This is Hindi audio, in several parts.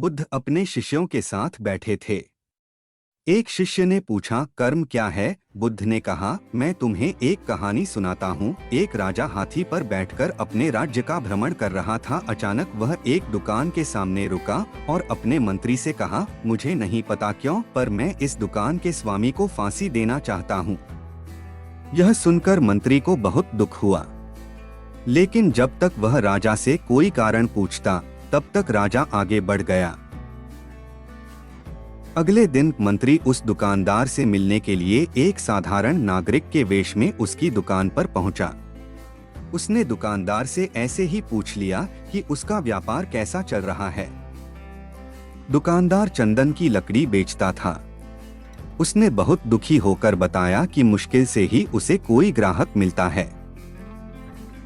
बुद्ध अपने शिष्यों के साथ बैठे थे। एक शिष्य ने पूछा, कर्म क्या है? बुद्ध ने कहा, मैं तुम्हें एक कहानी सुनाता हूँ। एक राजा हाथी पर बैठकर अपने राज्य का भ्रमण कर रहा था। अचानक वह एक दुकान के सामने रुका और अपने मंत्री से कहा, मुझे नहीं पता क्यों, पर मैं इस दुकान के स्वामी को फांसी देना चाहता हूँ। यह सुनकर मंत्री को बहुत दुख हुआ, लेकिन जब तक वह राजा से कोई कारण पूछता, तब तक राजा आगे बढ़ गया। अगले दिन मंत्री उस दुकानदार से मिलने के लिए एक साधारण नागरिक के वेश में उसकी दुकान पर पहुंचा। उसने दुकानदार से ऐसे ही पूछ लिया कि उसका व्यापार कैसा चल रहा है। दुकानदार चंदन की लकड़ी बेचता था। उसने बहुत दुखी होकर बताया कि मुश्किल से ही उसे कोई ग्राहक मिलता है।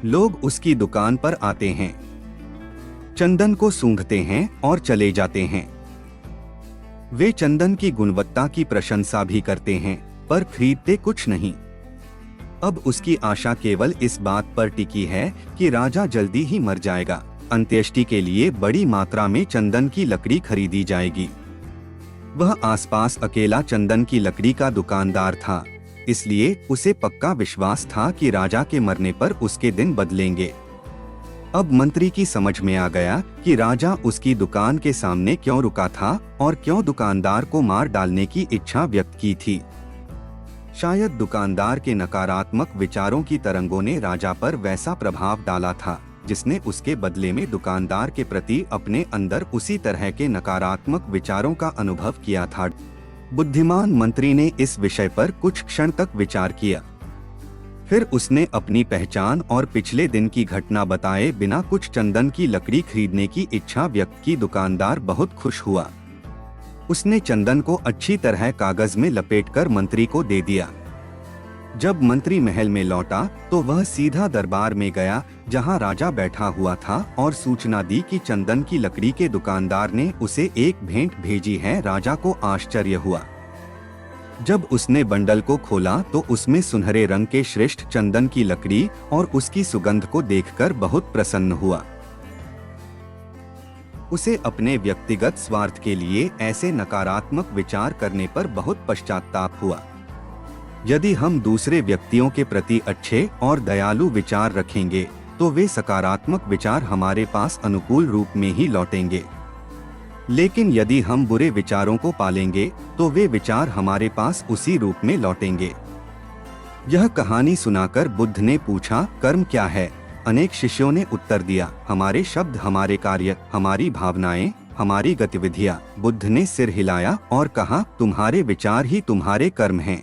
लोग उसकी दुकान पर आते हैं, चंदन को सूंघते हैं और चले जाते हैं। वे चंदन की गुणवत्ता की प्रशंसा भी करते हैं, पर खरीदते कुछ नहीं। अब उसकी आशा केवल इस बात पर टिकी है कि राजा जल्दी ही मर जाएगा। अंत्येष्टि के लिए बड़ी मात्रा में चंदन की लकड़ी खरीदी जाएगी। वह आसपास अकेला चंदन की लकड़ी का दुकानदार था, इसलिए उसे पक्का विश्वास था कि राजा के मरने पर उसके दिन बदलेंगे। अब मंत्री की समझ में आ गया कि राजा उसकी दुकान के सामने क्यों रुका था और क्यों दुकानदार को मार डालने की इच्छा व्यक्त की थी। शायद दुकानदार के नकारात्मक विचारों की तरंगों ने राजा पर वैसा प्रभाव डाला था, जिसने उसके बदले में दुकानदार के प्रति अपने अंदर उसी तरह के नकारात्मक विचारों का अनुभव किया था। बुद्धिमान मंत्री ने इस विषय पर कुछ क्षण तक विचार किया। फिर उसने अपनी पहचान और पिछले दिन की घटना बताए बिना कुछ चंदन की लकड़ी खरीदने की इच्छा व्यक्त की। दुकानदार बहुत खुश हुआ। उसने चंदन को अच्छी तरह कागज में लपेटकर मंत्री को दे दिया। जब मंत्री महल में लौटा तो वह सीधा दरबार में गया, जहां राजा बैठा हुआ था, और सूचना दी कि चंदन की लकड़ी के दुकानदार ने उसे एक भेंट भेजी है। राजा को आश्चर्य हुआ। जब उसने बंडल को खोला तो उसमें सुनहरे रंग के श्रेष्ठ चंदन की लकड़ी और उसकी सुगंध को देखकर बहुत प्रसन्न हुआ। उसे अपने व्यक्तिगत स्वार्थ के लिए ऐसे नकारात्मक विचार करने पर बहुत पश्चाताप हुआ। यदि हम दूसरे व्यक्तियों के प्रति अच्छे और दयालु विचार रखेंगे तो वे सकारात्मक विचार हमारे पास अनुकूल रूप में ही लौटेंगे। लेकिन यदि हम बुरे विचारों को पालेंगे तो वे विचार हमारे पास उसी रूप में लौटेंगे। यह कहानी सुनाकर बुद्ध ने पूछा, कर्म क्या है? अनेक शिष्यों ने उत्तर दिया, हमारे शब्द, हमारे कार्य, हमारी भावनाएं, हमारी गतिविधियां। बुद्ध ने सिर हिलाया और कहा, तुम्हारे विचार ही तुम्हारे कर्म हैं।